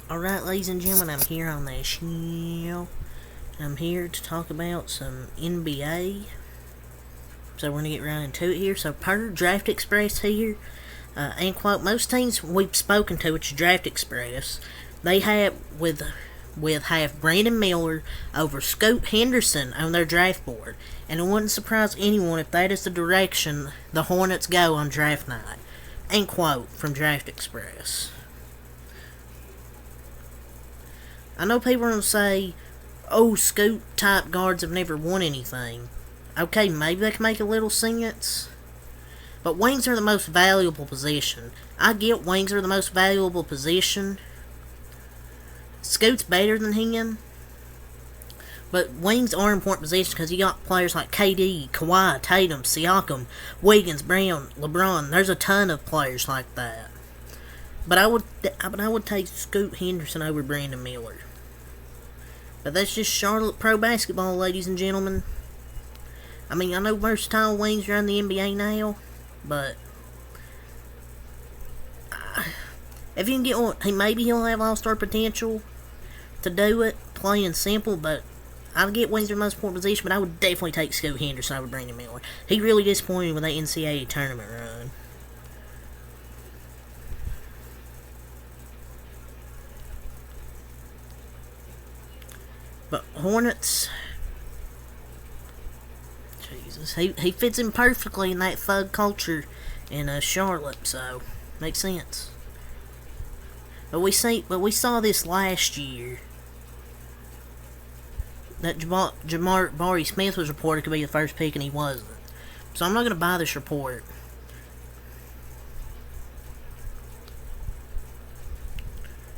Alright, ladies and gentlemen, I'm here on the show. I'm here to talk about some NBA. So we're going to get right into it here. So per Draft Express here, and quote, most teams we've spoken to, which is Draft Express, they have have Brandon Miller over Scoot Henderson on their draft board. And it wouldn't surprise anyone if that is the direction the Hornets go on draft night. End quote from Draft Express. I know people are going to say, oh, Scoot type guards have never won anything. Okay, maybe that can make a little sense. But wings are the most valuable position. I get wings are the most valuable position. Scoot's better than him. But wings are important positions because you got players like KD, Kawhi, Tatum, Siakam, Wiggins, Brown, LeBron. There's a ton of players like that. But I would take Scoot Henderson over Brandon Miller. But that's just Charlotte pro basketball, ladies and gentlemen. I mean, I know versatile wings are in the NBA now, but if you can get one, maybe he'll have all-star potential to do it, playing simple, but I get wings are the most important position, but I would definitely take Scoot Henderson over Brandon Miller. He really disappointed with that NCAA tournament run. But Hornets, Jesus, he fits in perfectly in that thug culture in Charlotte, so makes sense. But we saw this last year that Jabari Smith was reported to be the first pick and he wasn't. So I'm not gonna buy this report.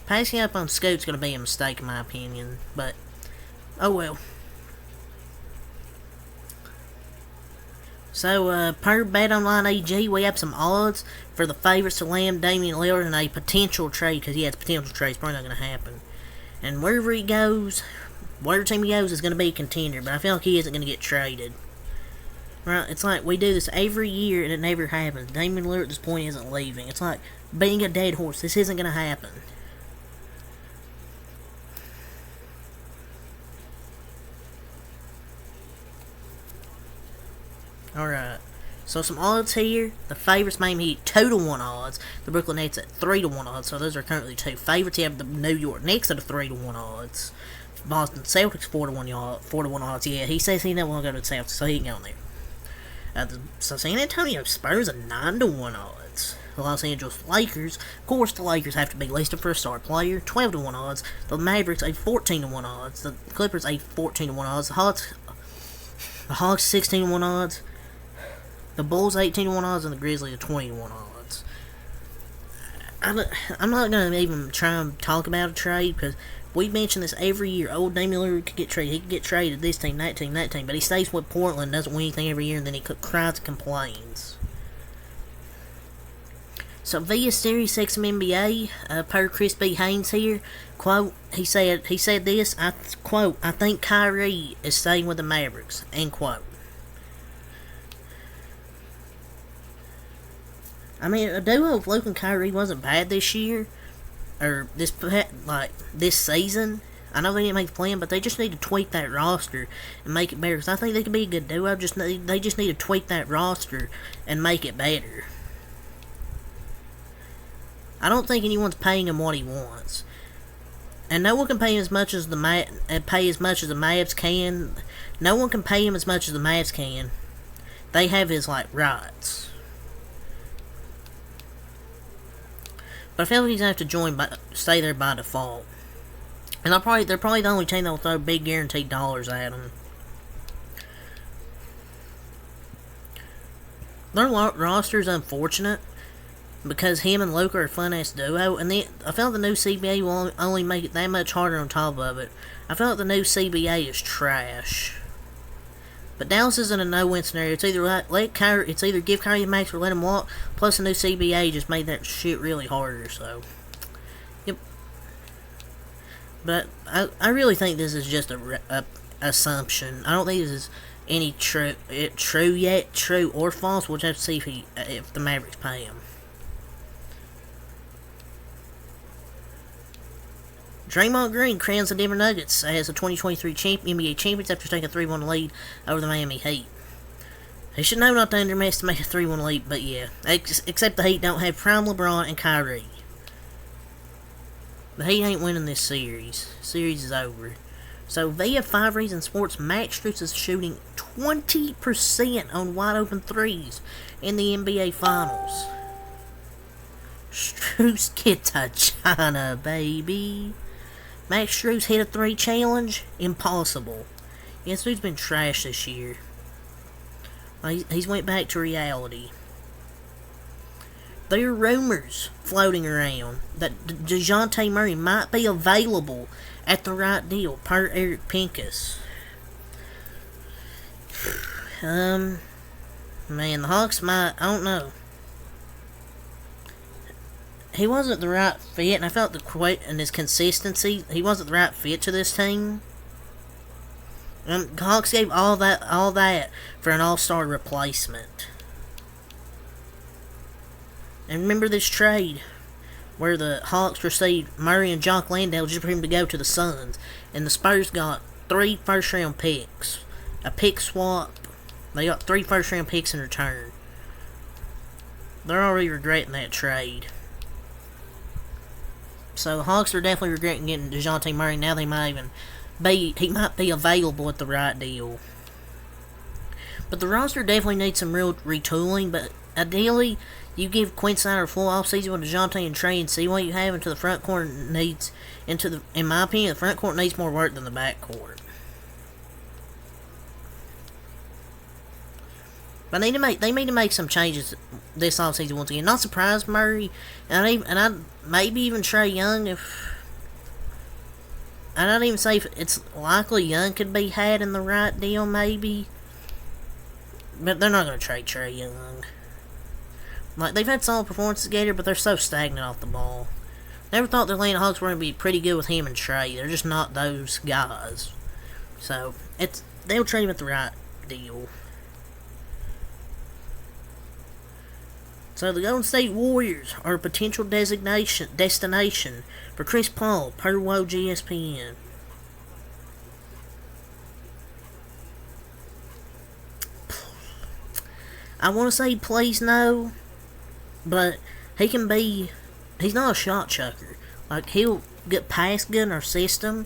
Passing up on Scoot's gonna be a mistake in my opinion, but oh well. So, per BetOnline AG, we have some odds for the favorites to land Damian Lillard in a potential trade, because he has potential trade. It's probably not going to happen. And wherever he goes, whatever team he goes is going to be a contender, but I feel like he isn't going to get traded. Right? It's like we do this every year and it never happens. Damian Lillard at this point isn't leaving. It's like being a dead horse. This isn't going to happen. Alright, so some odds here. The favorites may be 2-1 odds. The Brooklyn Nets at 3-1 odds. So those are currently two favorites. You have the New York Knicks at a 3-1 odds. Boston Celtics 4-1 odds. Yeah, he says he doesn't want to go to the Celtics, so he can go in there. So San Antonio Spurs at 9-1 odds. The Los Angeles Lakers, of course, the Lakers have to be listed for a star player. 12-1 odds. The Mavericks a 14-1 odds. The Clippers a 14-1 odds. The Hawks 16-1 odds. The Bulls 18-1 odds and the Grizzlies are 20-1 odds. I'm not going to even try and talk about a trade because we mention this every year. Old Damian Lillard could get traded. He could get traded this team, that team, that team. But he stays with Portland, doesn't win anything every year, and then he cries and complains. So via Series 6 NBA, per Chris B. Haynes here, quote, he said this, quote, I think Kyrie is staying with the Mavericks, end quote. I mean, a duo of Luke and Kyrie wasn't bad this year, or this season. I know they didn't make the plan, but they just need to tweak that roster and make it better. Because I think they could be a good duo. They just need to tweak that roster and make it better. I don't think anyone's paying him what he wants, and no one can pay him as much as the Mavs can. No one can pay him as much as the Mavs can. They have his rights. But I feel like he's going to have to stay there by default. And they're probably the only team that will throw big guaranteed dollars at him. Their roster's unfortunate because him and Luka are a fun-ass duo. And I feel like the new CBA will only make it that much harder on top of it. I feel like the new CBA is trash. But Dallas isn't a no-win scenario. It's either give Kyrie the max or let him walk. Plus, the new CBA just made that shit really harder. So, yep. But I really think this is just a assumption. I don't think this is any true or false. We'll just have to see if the Mavericks pay him. Draymond Green crowns the Denver Nuggets as the 2023 NBA champions after taking a 3-1 lead over the Miami Heat. He should know not to underestimate a 3-1 lead, but yeah. Except the Heat don't have prime LeBron and Kyrie. The Heat ain't winning this series. Series is over. So via 5 Reasons Sports, Max Strus is shooting 20% on wide open threes in the NBA Finals. Strus get to China, baby. Max Strus hit a 3 challenge? Impossible. Yes, dude's been trash this year. He's went back to reality. There are rumors floating around that DeJounte Murray might be available at the right deal, per Eric Pincus. Man, the Hawks might, I don't know. He wasn't the right fit, and I felt and his consistency, he wasn't the right fit to this team. And the Hawks gave all that for an all-star replacement. And remember this trade where the Hawks received Murray and Jock Landale just for him to go to the Suns, and the Spurs got 3 first-round picks, a pick swap. They got 3 first-round picks in return. They're already regretting that trade. So the Hawks are definitely regretting getting DeJounte Murray. Now he might be available at the right deal. But the roster definitely needs some real retooling. But ideally, you give Quinn Snyder a full offseason with DeJounte and Trey and see what you have until the front court needs. In my opinion, the front court needs more work than the back court. But they need to make some changes this offseason once again. Not surprise Murray, and maybe even Trae Young. If I don't even say if it's likely Young could be had in the right deal, maybe. But they're not going to trade Trae Young. Like, they've had solid performances together, but they're so stagnant off the ball. Never thought the Atlanta Hawks were going to be pretty good with him and Trae. They're just not those guys. So they'll trade him at the right deal. So the Golden State Warriors are a potential destination for Chris Paul, per Woj ESPN. I want to say please no, but he's not a shot chucker. Like, he'll get past good in our system.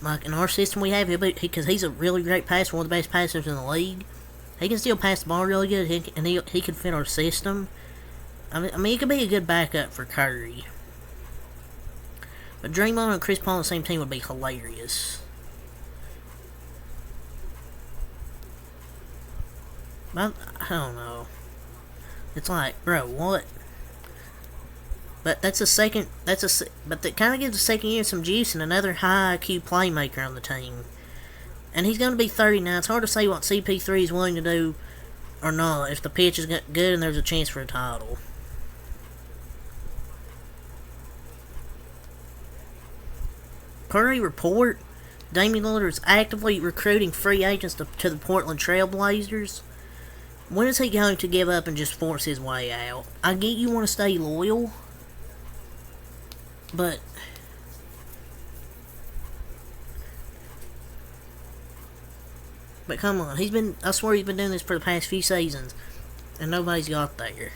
Like, in our system we have, because he's a really great passer, one of the best passers in the league. He can still pass the ball really good, and he can fit our system. I mean, he could be a good backup for Curry. But Draymond and Chris Paul on the same team would be hilarious. I don't know. It's like, bro, what? But but that kind of gives the second year some juice and another high IQ playmaker on the team. And he's going to be 30 now. It's hard to say what CP3 is willing to do or not if the pitch is good and there's a chance for a title. Per a report, Damian Lillard is actively recruiting free agents to the Portland Trail Blazers. When is he going to give up and just force his way out? I get you want to stay loyal, but come on, I swear he's been doing this for the past few seasons, and nobody's got there.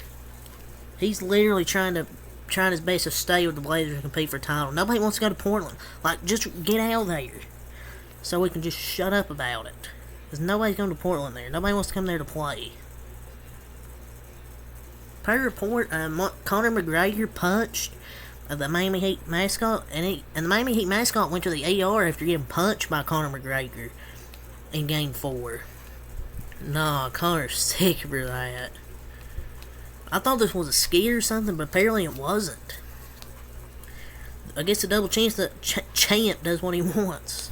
He's literally trying his best to stay with the Blazers and compete for a title. Nobody wants to go to Portland. Like, just get out of there. So we can just shut up about it. Because nobody's going to Portland there. Nobody wants to come there to play. Per report, Conor McGregor punched the Miami Heat mascot. And the Miami Heat mascot went to the ER after getting punched by Conor McGregor in Game 4. Nah, Conor's sick for that. I thought this was a skit or something, but apparently it wasn't. I guess a double chance that Champ does what he wants.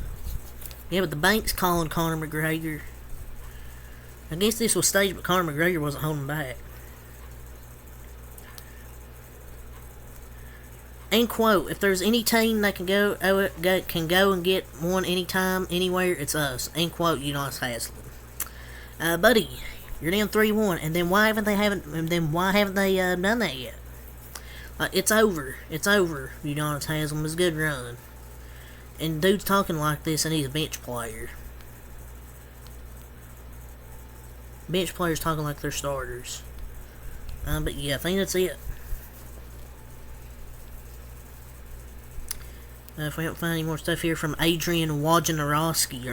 Yeah, but the bank's calling Conor McGregor. I guess this was staged, but Conor McGregor wasn't holding back. And quote, if there's any team that can go and get one anytime, anywhere, it's us. End quote, Udonis Haslem. Buddy, you're down 3-1, and then why haven't they done that yet? It's over. It's over, Udonis Haslem. It's a good run. And dude's talking like this, and he's a bench player. Bench players talking like they're starters. But yeah, I think that's it. If we don't find any more stuff here from Adrian Wojnarowski,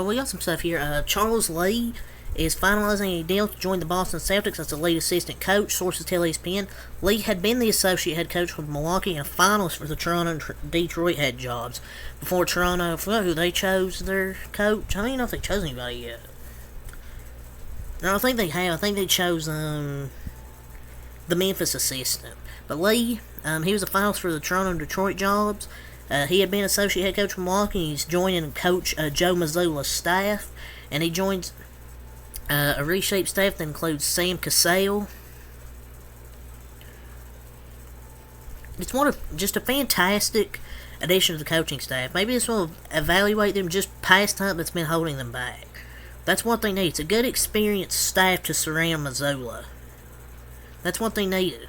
we got some stuff here. Charles Lee is finalizing a deal to join the Boston Celtics as the lead assistant coach. Sources tell ESPN Lee had been the associate head coach with Milwaukee and a finalist for the Toronto and Detroit head jobs. Before Toronto, I forgot who they chose their coach. I don't even know if they chose anybody yet. No, I think they have. I think they chose the Memphis assistant. But Lee, he was a finalist for the Toronto and Detroit jobs. He had been associate head coach from Milwaukee. He's joining Coach Joe Mazzulla's staff, and he joins a reshaped staff that includes Sam Cassell. It's just a fantastic addition to the coaching staff. Maybe this will evaluate them just past time that's been holding them back. That's what they need. It's a good, experienced staff to surround Mazzulla. That's what they needed.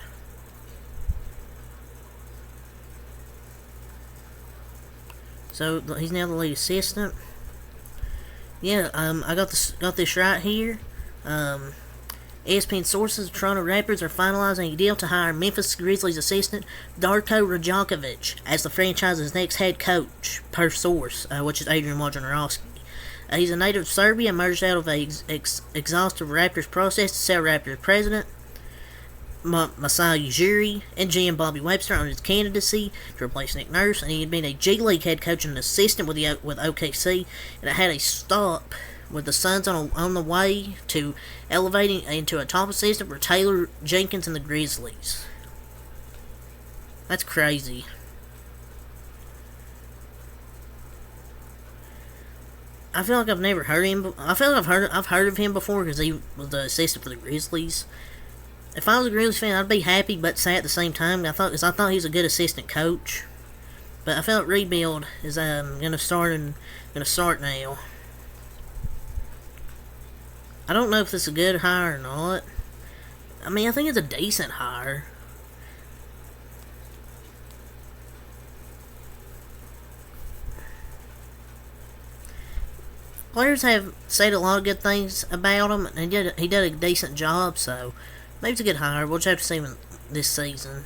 So he's now the lead assistant. Yeah, I got this right here. ESPN sources: Toronto Raptors are finalizing a deal to hire Memphis Grizzlies assistant Darko Rajakovic as the franchise's next head coach, per source, which is Adrian Wojnarowski. He's a native of Serbia, emerged out of an exhaustive Raptors process to sell Raptors president Masai Ujiri and GM Bobby Webster on his candidacy to replace Nick Nurse, and he had been a G League head coach and an assistant with OKC, and it had a stop with the Suns on the way to elevating into a top assistant for Taylor Jenkins and the Grizzlies. That's crazy. I feel like I've never heard him. I feel like I've heard of him before because he was the assistant for the Grizzlies. If I was a Grizzlies fan, I'd be happy but sad at the same time. I thought he was a good assistant coach. But I feel like rebuild is gonna start now. I don't know if this is a good hire or not. I mean, I think it's a decent hire. Players have said a lot of good things about him, and he did a decent job, so maybe it's a good hire. We'll just have to see him this season.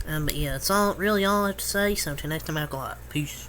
But yeah, that's all I have to say. So until next time, I'll go out. Peace.